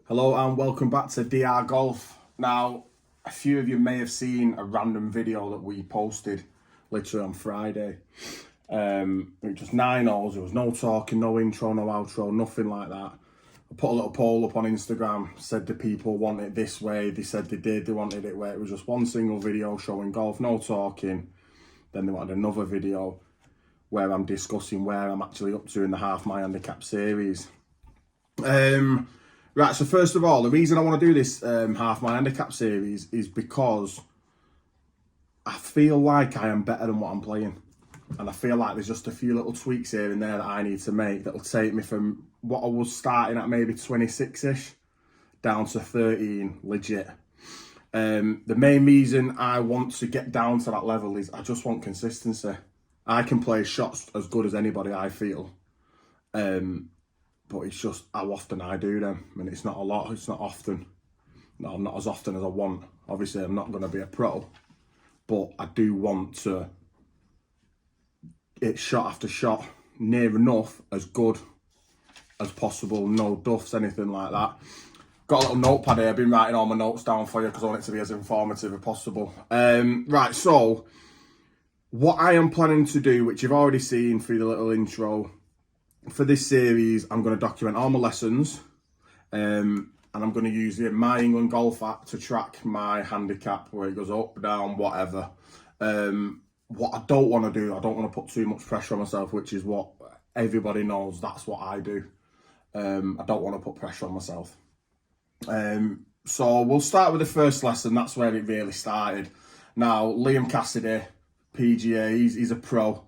Hello and welcome back to DR Golf. Now, a few of you may have seen a random video that we posted literally on Friday. It was 9 holes, there was no talking, no intro, no outro, nothing like that. I put a little poll up on Instagram, said the people want it this way, they said they did, they wanted it where it was just one single video showing golf, no talking. Then they wanted another video where I'm discussing where I'm actually up to in the half my handicap series. Right, so first of all, the reason I want to do this half my handicap series is because I feel like I am better than what I'm playing. And I feel like there's just a few little tweaks here and there that I need to make that'll take me from what I was starting at maybe 26-ish down to 13 legit. The main reason I want to get down to that level is I just want consistency. I can play shots as good as anybody, I feel. But it's just how often I do them. I mean, it's not a lot, it's not often. No, not as often as I want. Obviously, I'm not going to be a pro, but I do want to hit shot after shot, near enough as good as possible. No duffs, anything like that. Got a little notepad here. I've been writing all my notes down for you because I want it to be as informative as possible. Right, so what I am planning to do, which you've already seen through the little intro, for this series, I'm going to document all my lessons, and I'm going to use the My England Golf app to track my handicap, where it goes up, down, whatever. What I don't want to do, I don't want to put too much pressure on myself, which is what everybody knows, that's what I do. I don't want to put pressure on myself. So we'll start with the first lesson, that's where it really started. Now, Liam Cassidy, PGA, he's a pro,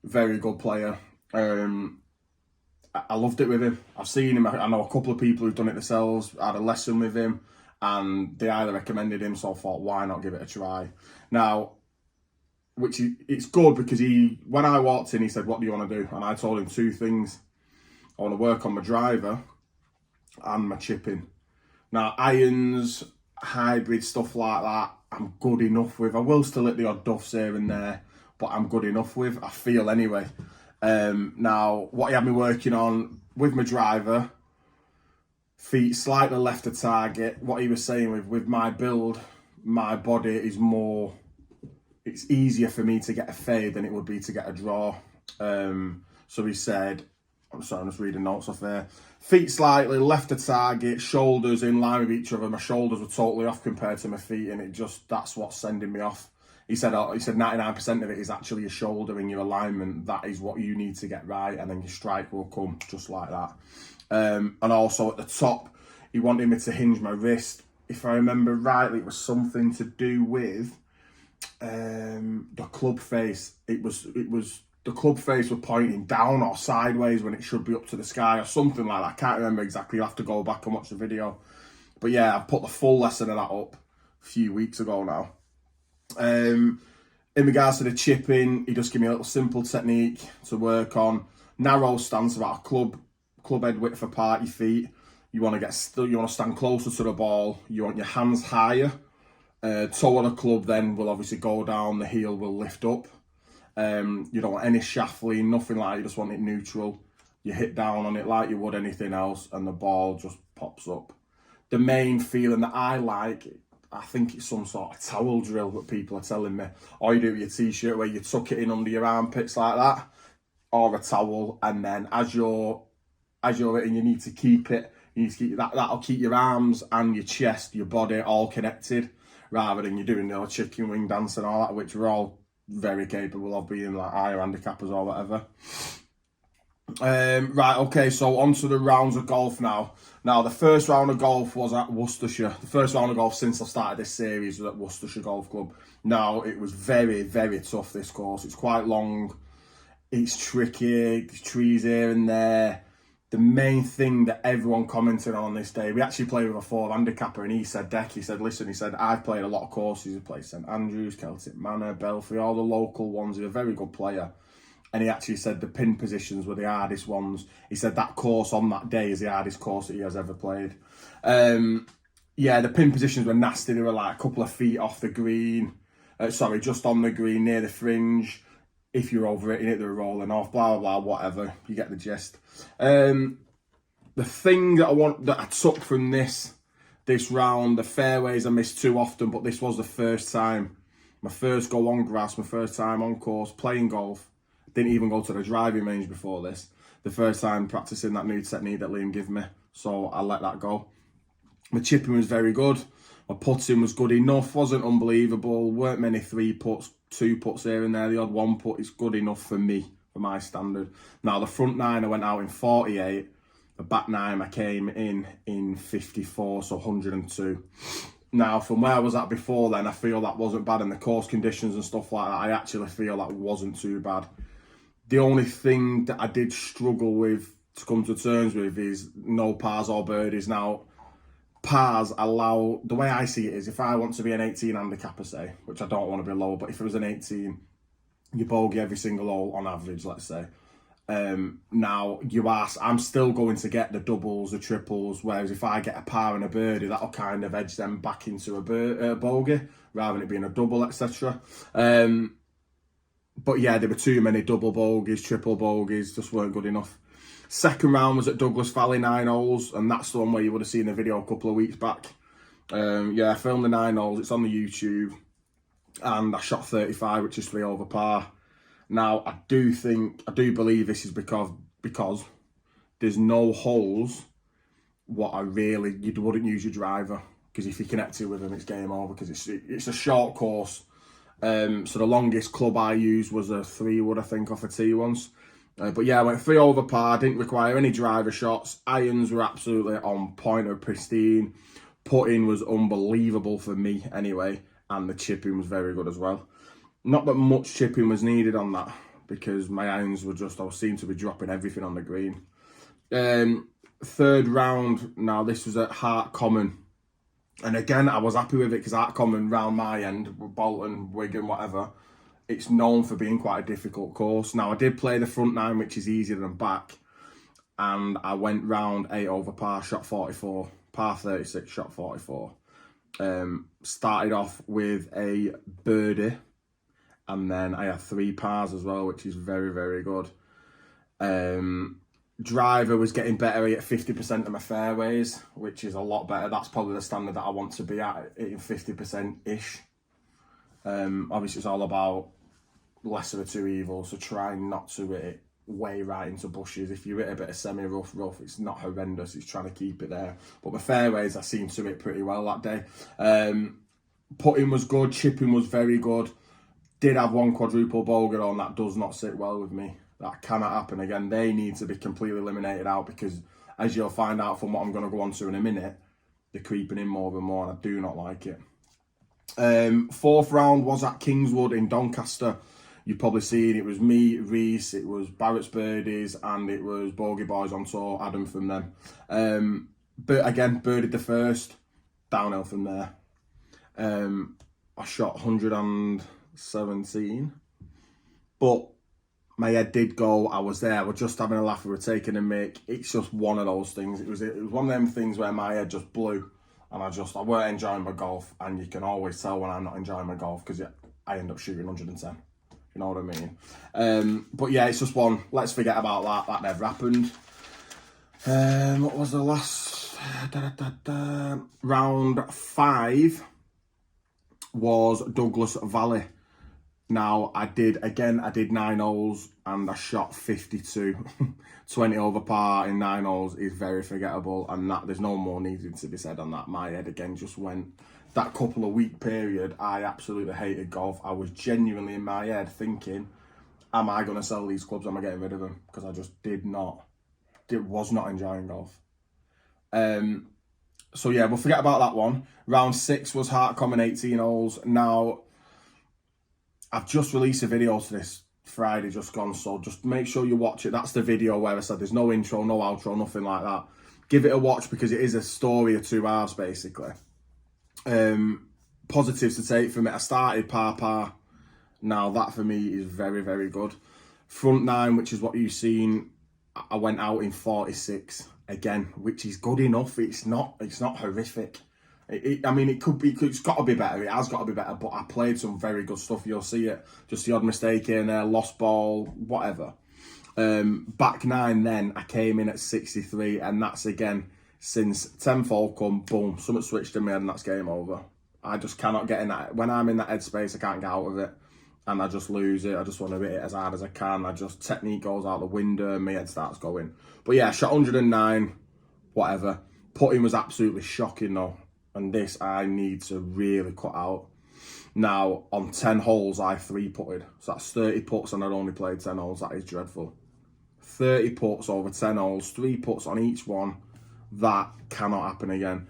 very good player. I loved it with him. I've seen him. I know a couple of people who've done it themselves. I had a lesson with him and they either recommended him, so I thought, why not give it a try? Now, it's good because when I walked in, he said, what do you want to do? And I told him two things. I want to work on my driver and my chipping. Now, irons, hybrid, stuff like that, I'm good enough with. I will still hit the odd duffs here and there, but I'm good enough with, I feel anyway. Now, what he had me working on with my driver, feet slightly left of target. What he was saying with my build, my body is more, it's easier for me to get a fade than it would be to get a draw. So he said, I'm sorry, I'm just reading notes off there. Feet slightly left of target, shoulders in line with each other. My shoulders were totally off compared to my feet, and that's what's sending me off. He said 99% of it is actually your shoulder and your alignment. That is what you need to get right, and then your strike will come just like that. And also at the top, he wanted me to hinge my wrist. If I remember rightly, it was something to do with the club face. It was the club face was pointing down or sideways when it should be up to the sky or something like that. I can't remember exactly. You'll have to go back and watch the video. But yeah, I've put the full lesson of that up a few weeks ago now. In regards to the chipping, he just gave me a little simple technique to work on. Narrow stance, about a club head width apart your feet. You want to stand closer to the ball. You want your hands higher. Toe of the club then will obviously go down. The heel will lift up. You don't want any shaft lean, nothing like that. You just want it neutral. You hit down on it like you would anything else, and the ball just pops up. The main feeling that I like, I think it's some sort of towel drill that people are telling me. Or you do with your t-shirt where you tuck it in under your armpits like that, or a towel, and then as you're hitting, you need to keep it. You need to keep that'll keep your arms and your chest, your body all connected, rather than you doing the chicken wing dance and all that, which we're all very capable of being like higher handicappers or whatever. Right, okay, so on to the rounds of golf now. Now, the first round of golf was at Worcestershire. The first round of golf since I started this series was at Worcestershire Golf Club. Now, it was very, very tough, this course. It's quite long. It's tricky. There's trees here and there. The main thing that everyone commented on this day, we actually played with a 4-handicapper, and he said, listen, I've played a lot of courses. He played St Andrews, Celtic Manor, Belfry, all the local ones. He's a very good player. And he actually said the pin positions were the hardest ones. He said that course on that day is the hardest course that he has ever played. Yeah, the pin positions were nasty. They were like a couple of feet off the green. Just on the green, near the fringe. If you're over it, they were rolling off, blah, blah, blah, whatever. You get the gist. the thing that I took from this round, the fairways I missed too often, but this was the first time, my first go on grass, my first time on course, playing golf. Didn't even go to the driving range before this. The first time practicing that new technique that Liam gave me. So I let that go. My chipping was very good. My putting was good enough. Wasn't unbelievable. Weren't many 3 putts, 2 putts here and there. The odd 1 putt is good enough for me, for my standard. Now, the front 9, I went out in 48. The back 9, I came in 54, so 102. Now, from where I was at before then, I feel that wasn't bad. And the course conditions and stuff like that, I actually feel that wasn't too bad. The only thing that I did struggle with to come to terms with is no pars or birdies. Now, pars allow, the way I see it is, if I want to be an 18 handicapper, say, which I don't want to be low, but if it was an 18, you bogey every single hole on average, let's say. Now, I'm still going to get the doubles, the triples, whereas if I get a par and a birdie, that'll kind of edge them back into a bogey, rather than it being a double, etc. But yeah, there were too many double bogeys, triple bogeys, just weren't good enough. Second round was at Douglas Valley, 9 holes, and that's the one where you would have seen the video a couple of weeks back. Yeah, I filmed the 9 holes, it's on the YouTube, and I shot 35, which is 3 over par. Now, I do believe this is because there's no holes you wouldn't use your driver, because if you connect it with them, it's game over, because it's a short course. So the longest club I used was a 3-wood, I think, off a tee once. But yeah, I went 3 over par, didn't require any driver shots. Irons were absolutely on point, or pristine. Putting was unbelievable for me anyway, and the chipping was very good as well. Not that much chipping was needed on that, because my irons were I seemed to be dropping everything on the green. Third round, now this was at Hart Common. And again, I was happy with it, because Hart Common round my end, Bolton, Wigan, whatever, it's known for being quite a difficult course. Now, I did play the front 9, which is easier than back. And I went round 8 over par, shot 44. Par 36, shot 44. Started off with a birdie. And then I had 3 pars as well, which is very, very good. Driver was getting better at 50% of my fairways, which is a lot better. That's probably the standard that I want to be at, hitting 50%-ish. Obviously, it's all about lesser of 2 evils, so try not to hit it way right into bushes. If you hit a bit of semi-rough, it's not horrendous. It's trying to keep it there. But my fairways, I seemed to hit pretty well that day. Putting was good. Chipping was very good. Did have 1 quadruple bogey on. That does not sit well with me. That cannot happen again. They need to be completely eliminated out, because, as you'll find out from what I'm going to go on to in a minute, they're creeping in more and more, and I do not like it. 4th round was at Kingswood in Doncaster. You've probably seen it was me, Reese, it was Barrett's Birdies, and it was Bogey Boys on tour, Adam from them. But again, birdied the first, downhill from there. I shot 117, but my head did go. I was there. I was just having a laugh. We were taking a mick. It's just one of those things. It was one of them things where my head just blew, and I weren't enjoying my golf. And you can always tell when I'm not enjoying my golf, because I end up shooting 110. You know what I mean? But yeah, it's just one. Let's forget about that. That never happened. What was the last? Round 5 was Douglas Valley. Now, I did 9 holes and I shot 52. 20 over par in 9 holes is very forgettable, and that there's no more needed to be said on that. My head again just went. That couple of week period, I absolutely hated golf. I was genuinely in my head thinking, am I going to sell these clubs? Am I getting rid of them? Because I just was not enjoying golf. So yeah, we'll forget about that one. Round 6 was Hart Common, 18 holes. Now, I've just released a video to this Friday just gone, so just make sure you watch it. That's the video where I said there's no intro, no outro, nothing like that. Give it a watch, because it is a story of 2 hours basically. Positives to take from it: I started par. Now that for me is very, very good. Front 9, which is what you've seen, I went out in 46 again, which is good enough. It's not horrific. It's got to be better. It has got to be better, but I played some very good stuff. You'll see it. Just the odd mistake here and there, lost ball, whatever. Back 9 then, I came in at 63, and that's again, since 10th hole come, boom, something switched in my head and that's game over. I just cannot get in that. When I'm in that headspace, I can't get out of it. And I just lose it. I just want to hit it as hard as I can. Technique goes out the window and my head starts going. But yeah, shot 109, whatever. Putting was absolutely shocking though. And this I need to really cut out. Now, on 10 holes, I 3-putted. So that's 30 putts and I'd only played 10 holes. That is dreadful. 30 putts over 10 holes, 3 putts on each one. That cannot happen again.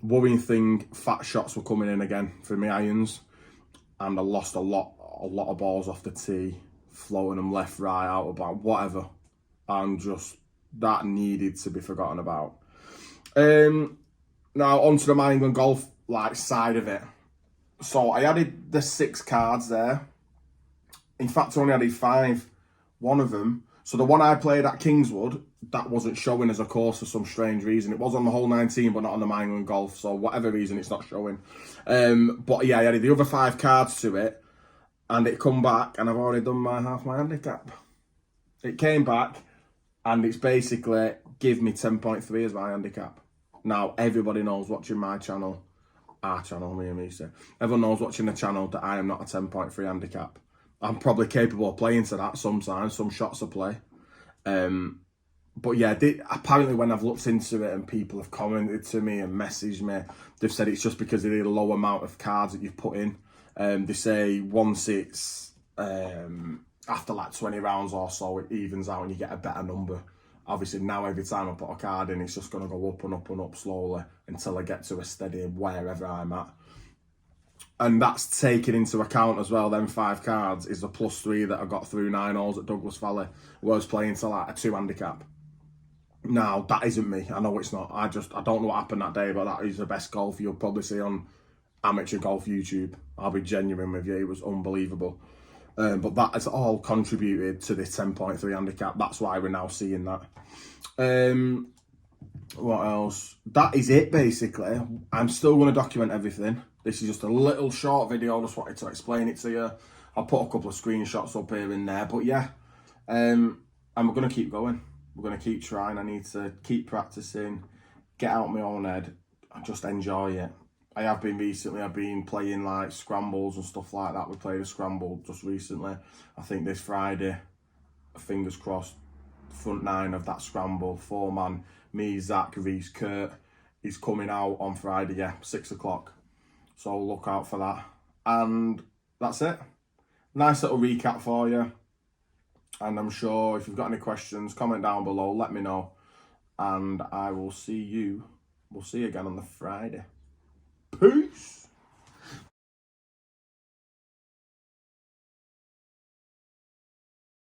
Worrying thing, fat shots were coming in again for me irons. And I lost a lot of balls off the tee, floating them left, right, out about, whatever. And just, that needed to be forgotten about. Now, onto the My England Golf side of it. So I added the 6 cards there. In fact, I only added 5. One of them, so the one I played at Kingswood, that wasn't showing as a course for some strange reason. It was on the hole 19, but not on the My England Golf. So whatever reason, it's not showing. But yeah, I added the other 5 cards to it, and it come back, and I've already done half my handicap. It came back, and it's basically give me 10.3 as my handicap. Now, everybody knows watching my channel, our channel, me and Misa, everyone knows watching the channel that I am not a 10.3 handicap. I'm probably capable of playing to that sometimes, some shots I play. But yeah, apparently when I've looked into it and people have commented to me and messaged me, they've said it's just because of the low amount of cards that you've put in. They say once it's after 20 rounds or so, it evens out and you get a better number. Obviously now every time I put a card in, it's just going to go up and up and up slowly until I get to a steady wherever I'm at. And that's taken into account as well, them 5 cards is the +3 that I got through 9 holes at Douglas Valley, where I was playing to a 2 handicap. Now, that isn't me. I know it's not. I don't know what happened that day, but that is the best golf you'll probably see on amateur golf YouTube. I'll be genuine with you. It was unbelievable. But that has all contributed to this 10.3 handicap. That's why we're now seeing that. What else? That is it, basically. I'm still going to document everything. This is just a little short video. I just wanted to explain it to you. I'll put a couple of screenshots up here and there. But yeah, and we're going to keep going. We're going to keep trying. I need to keep practicing, get out my own head, and just enjoy it. I have been recently, I've been playing scrambles and stuff like that. We played a scramble just recently. I think this Friday, fingers crossed, front 9 of that scramble, 4-man, me, Zach, Reese, Kurt, is coming out on Friday, yeah, 6 o'clock. So look out for that. And that's it. Nice little recap for you. And I'm sure if you've got any questions, comment down below, let me know. And I will see you, we'll see you again on the Friday. Peace.